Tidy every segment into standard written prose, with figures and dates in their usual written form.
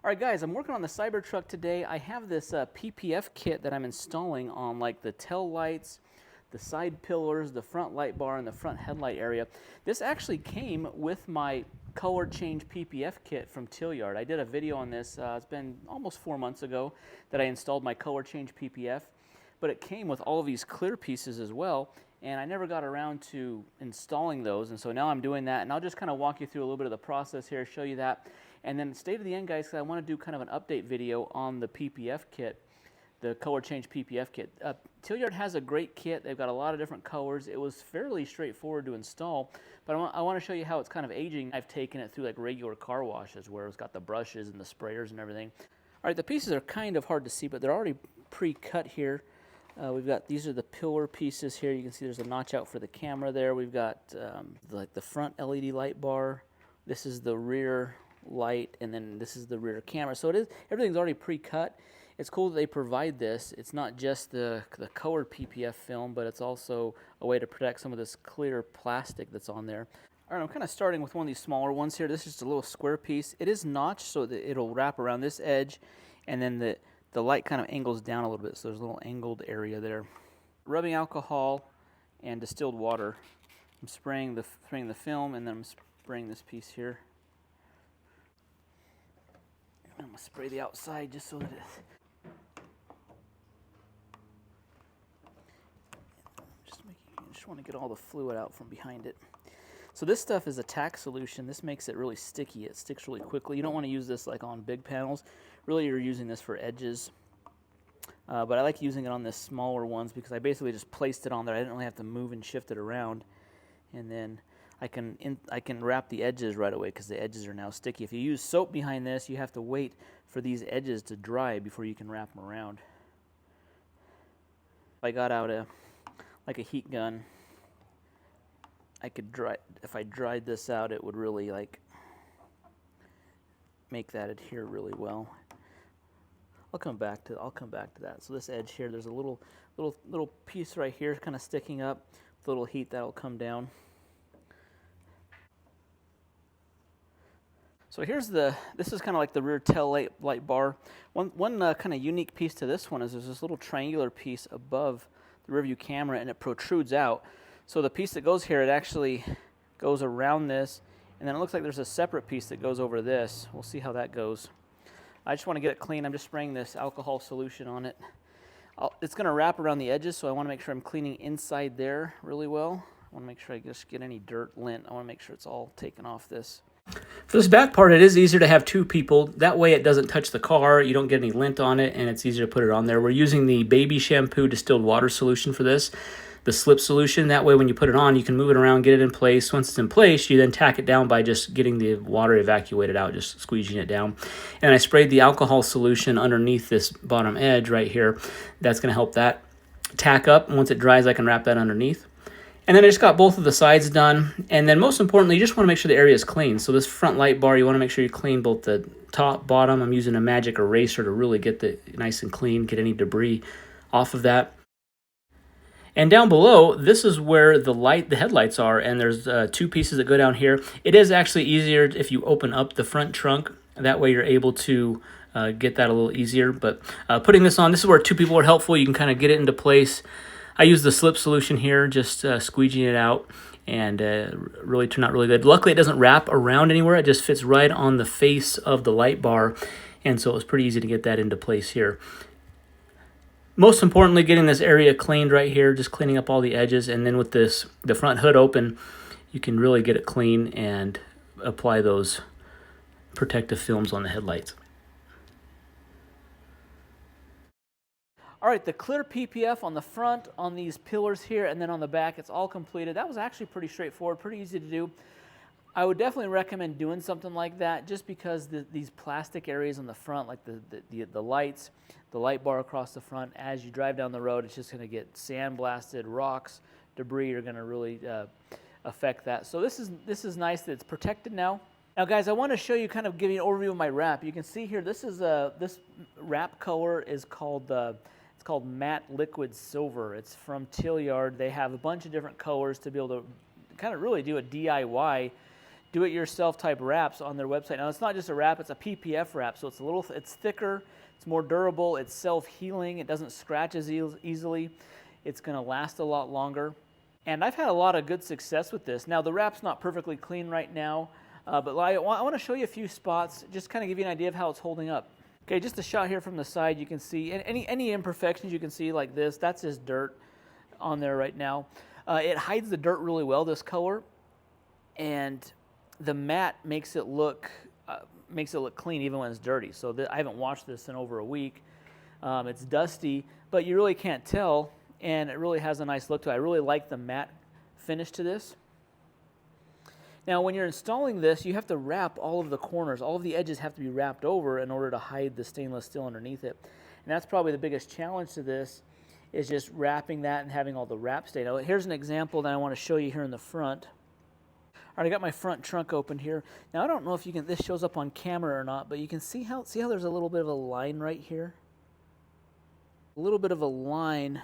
All right, guys, I'm working on the Cybertruck today. I have this PPF kit that I'm installing on like the tail lights, the side pillars, the front light bar, and the front headlight area. This actually came with my color change PPF kit from Tillyard. I did a video on this, it's been almost 4 months ago that I installed my color change PPF, but it came with all of these clear pieces as well, and I never got around to installing those, and so now I'm doing that, and I'll just kind of walk you through a little bit of the process here, show you that. And then stay to the end, guys, because I want to do kind of an update video on the PPF kit, the color change PPF kit. Tillyard has a great kit. They've got a lot of different colors. It was fairly straightforward to install, but I want to show you how it's kind of aging. I've taken it through like regular car washes where it's got the brushes and the sprayers and everything. All right, the pieces are kind of hard to see, but they're already pre-cut here. We've got, these are the pillar pieces here. You can see there's a notch out for the camera there. We've got like the front LED light bar. This is the rear light, and then this is the rear camera. So it is, everything's already pre-cut. It's cool that they provide this. It's not just the colored PPF film, but it's also a way to protect some of this clear plastic that's on there. All right, I'm kind of starting with one of these smaller ones here. This is just a little square piece. It is notched so that it'll wrap around this edge, and then the light kind of angles down a little bit, so there's a little angled area there. Rubbing alcohol and distilled water. I'm spraying the film, and then I'm spraying this piece here. I'm going to spray the outside just so that just want to get all the fluid out from behind it. So this stuff is a tack solution. This makes it really sticky. It sticks really quickly. You don't want to use this like on big panels. Really, you're using this for edges. But I like using it on the smaller ones because I basically just placed it on there. I didn't really have to move and shift it around. And then I can wrap the edges right away because the edges are now sticky. If you use soap behind this, you have to wait for these edges to dry before you can wrap them around. If I got out like a heat gun, I could dry. If I dried this out, it would really like make that adhere really well. I'll come back to that. So this edge here, there's a little piece right here, kind of sticking up. With a little heat, that'll come down. So here's this is kind of like the rear tail light bar. One kind of unique piece to this one is there's this little triangular piece above the rear view camera, and it protrudes out. So the piece that goes here, it actually goes around this, and then it looks like there's a separate piece that goes over this. We'll see how that goes. I just want to get it clean. I'm just spraying this alcohol solution on it. It's going to wrap around the edges, so I want to make sure I'm cleaning inside there really well. I want to make sure I just get any dirt, lint. I want to make sure it's all taken off this. For this back part, it is easier to have two people. That way it doesn't touch the car, you don't get any lint on it, and it's easier to put it on there. We're using the baby shampoo distilled water solution for this, the slip solution. That way when you put it on, you can move it around, get it in place. Once it's in place, you then tack it down by just getting the water evacuated out, just squeezing it down. And I sprayed the alcohol solution underneath this bottom edge right here. That's going to help that tack up. Once it dries, I can wrap that underneath. And then I just got both of the sides done. And then most importantly, you just want to make sure the area is clean. So this front light bar, you want to make sure you clean both the top, bottom. I'm using a magic eraser to really get it nice and clean, get any debris off of that. And down below, this is where the headlights are, and there's two pieces that go down here. It is actually easier if you open up the front trunk. That way you're able to get that a little easier. But putting this on, this is where two people are helpful. You can kind of get it into place. I use the slip solution here, just squeegeeing it out, and really turned out really good. Luckily, it doesn't wrap around anywhere. It just fits right on the face of the light bar, and so it was pretty easy to get that into place here. Most importantly, getting this area cleaned right here, just cleaning up all the edges, and then with the front hood open, you can really get it clean and apply those protective films on the headlights. All right, the clear PPF on the front, on these pillars here, and then on the back, it's all completed. That was actually pretty straightforward, pretty easy to do. I would definitely recommend doing something like that just because these plastic areas on the front, like the lights, the light bar across the front, as you drive down the road, it's just going to get sandblasted, rocks, debris are going to really affect that. So this is nice that it's protected now. Now, guys, I want to show you, kind of give you an overview of my wrap. You can see here, this wrap color is called it's called Matte Liquid Silver. It's from Tillyard. They have a bunch of different colors to be able to kind of really do a DIY do-it-yourself type wraps on their website. Now, it's not just a wrap, it's a PPF wrap, so it's thicker, it's more durable, it's self-healing, it doesn't scratch as easily, it's going to last a lot longer. And I've had a lot of good success with this. Now, the wrap's not perfectly clean right now, but I want to show you a few spots, just kind of give you an idea of how it's holding up. Okay, just a shot here from the side, you can see, and any imperfections you can see like this, that's just dirt on there right now. It hides the dirt really well, this color, and the matte makes it look clean even when it's dirty. So I haven't washed this in over a week. It's dusty, but you really can't tell, and it really has a nice look to it. I really like the matte finish to this. Now, when you're installing this, you have to wrap all of the corners. All of the edges have to be wrapped over in order to hide the stainless steel underneath it. And that's probably the biggest challenge to this, is just wrapping that and having all the wrap stay. Now, here's an example that I want to show you here in the front. All right, I got my front trunk open here. Now, I don't know if this shows up on camera or not, but you can see how there's a little bit of a line right here? A little bit of a line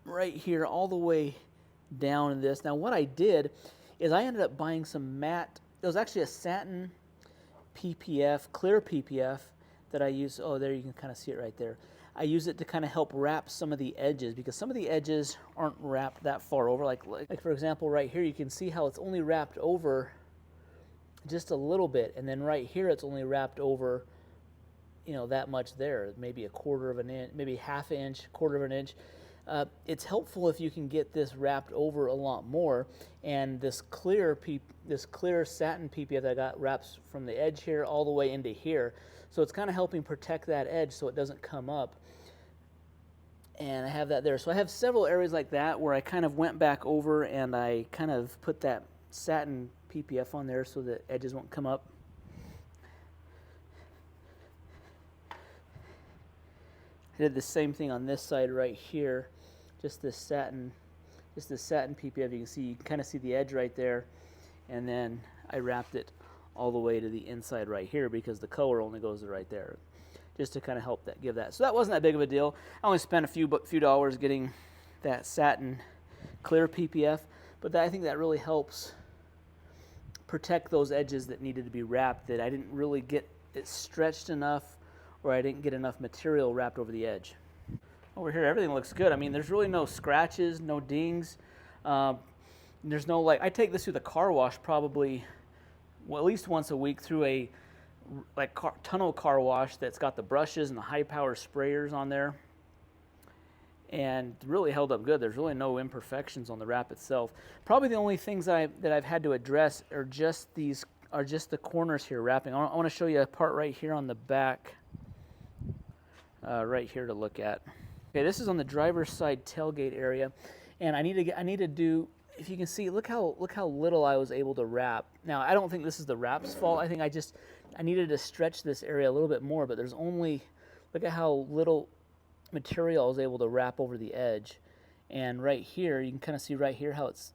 right here all the way down in this. Now, what I did is I ended up buying some matte. It was actually a satin PPF, clear PPF that I used. Oh, there you can kind of see it right there. I use it to kind of help wrap some of the edges, because some of the edges aren't wrapped that far over. Like for example, right here, you can see how it's only wrapped over just a little bit, and then right here it's only wrapped over, that much there, maybe a quarter of an inch, maybe half an inch, quarter of an inch. It's helpful if you can get this wrapped over a lot more, and this clear satin PPF that I got wraps from the edge here all the way into here, so it's kind of helping protect that edge so it doesn't come up. And I have that there. So I have several areas like that where I kind of went back over and I kind of put that satin PPF on there so the edges won't come up. I did the same thing on this side right here. Just this satin PPF. You can kind of see the edge right there, and then I wrapped it all the way to the inside right here because the color only goes right there, just to kind of help give that. So that wasn't that big of a deal. I only spent a few dollars getting that satin clear PPF, but I think that really helps protect those edges that needed to be wrapped, that I didn't really get it stretched enough, or I didn't get enough material wrapped over the edge. Over here, everything looks good. I mean, there's really no scratches, no dings. There's no, I take this through the car wash probably, at least once a week, through a tunnel car wash that's got the brushes and the high power sprayers on there, and really held up good. There's really no imperfections on the wrap itself. Probably the only things that I've had to address are just the corners here wrapping. I want to show you a part right here on the back, right here to look at. Okay, this is on the driver's side tailgate area, and I need to do. If you can see, look how little I was able to wrap. Now, I don't think this is the wrap's fault. I think I needed to stretch this area a little bit more, but there's only, look at how little material I was able to wrap over the edge. And right here, you can kind of see right here how it's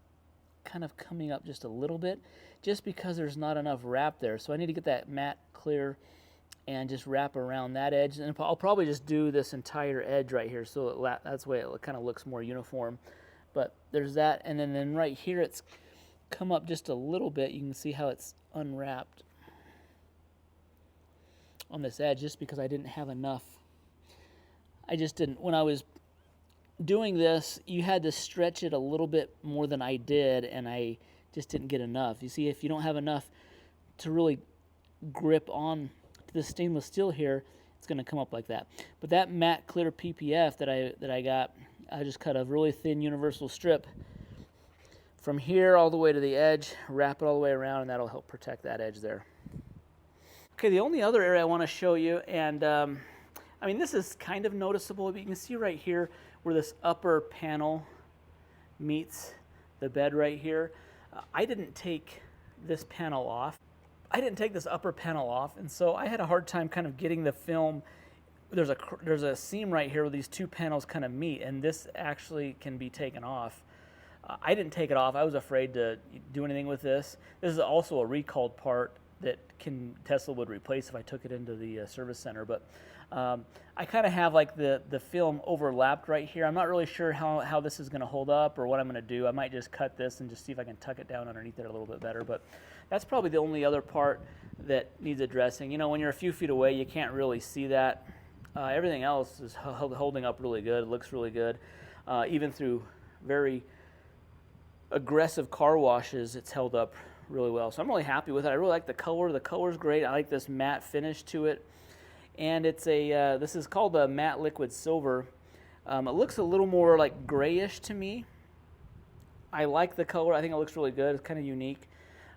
kind of coming up just a little bit, just because there's not enough wrap there. So I need to get that matte clear and just wrap around that edge. And I'll probably just do this entire edge right here, so that's the way it kind of looks more uniform. But there's that, and then right here it's come up just a little bit. You can see how it's unwrapped on this edge, just because I didn't have enough. I just didn't. When I was doing this, you had to stretch it a little bit more than I did, and I just didn't get enough. You see, if you don't have enough to really grip on the stainless steel here, it's going to come up like that. But that matte clear PPF that I got, I just cut a really thin universal strip from here all the way to the edge, wrap it all the way around, and that'll help protect that edge there. Okay, the only other area I want to show you, and I mean, this is kind of noticeable, but you can see right here where this upper panel meets the bed right here. I didn't take this panel off. I didn't take this upper panel off, and so I had a hard time kind of getting the film. There's a seam right here where these two panels kind of meet, and this actually can be taken off. I didn't take it off. I was afraid to do anything with this. This is also a recalled part that Tesla would replace if I took it into the service center. But I kind of have like the film overlapped right here. I'm not really sure how this is going to hold up or what I'm going to do. I might just cut this and just see if I can tuck it down underneath it a little bit better. But that's probably the only other part that needs addressing. You know, when you're a few feet away, you can't really see that. Everything else is holding up really good. It looks really good. Even through very aggressive car washes, it's held up really well. So I'm really happy with it. I really like the color. The color's great. I like this matte finish to it. And it's a, this is called a matte liquid silver. It looks a little more like grayish to me. I like the color. I think it looks really good. It's kind of unique.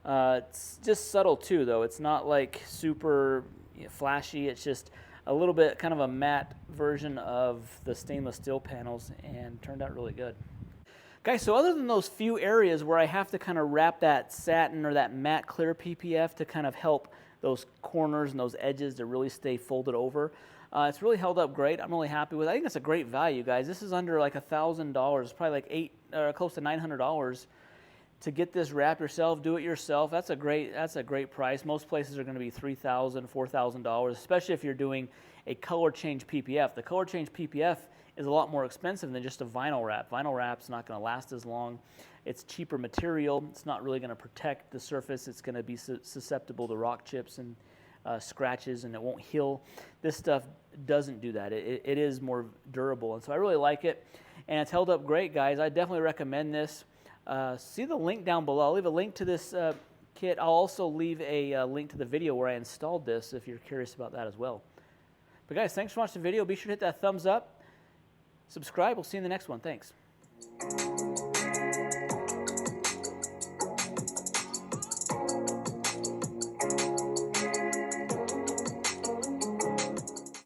It's just subtle too, though. It's not like super flashy. It's just a little bit kind of a matte version of the stainless steel panels, and turned out really good. Guys, so other than those few areas where I have to kind of wrap that satin or that matte clear PPF to kind of help those corners and those edges to really stay folded over, it's really held up great. I'm really happy with it. I think it's a great value, guys. This is under like $1,000. It's probably like close to $900 to get this wrap yourself, do it yourself. That's a great price. Most places are going to be $3,000, $4,000, especially if you're doing a color change PPF. The color change PPF is a lot more expensive than just a vinyl wrap. Vinyl wrap's not going to last as long. It's cheaper material. It's not really going to protect the surface. It's going to be susceptible to rock chips and scratches, and it won't heal. This stuff doesn't do that. It is more durable, and so I really like it, and it's held up great, guys. I definitely recommend this. See the link down below. I'll leave a link to this kit. I'll also leave a link to the video where I installed this if you're curious about that as well. But guys, thanks for watching the video. Be sure to hit that thumbs up. Subscribe. We'll see you in the next one. Thanks.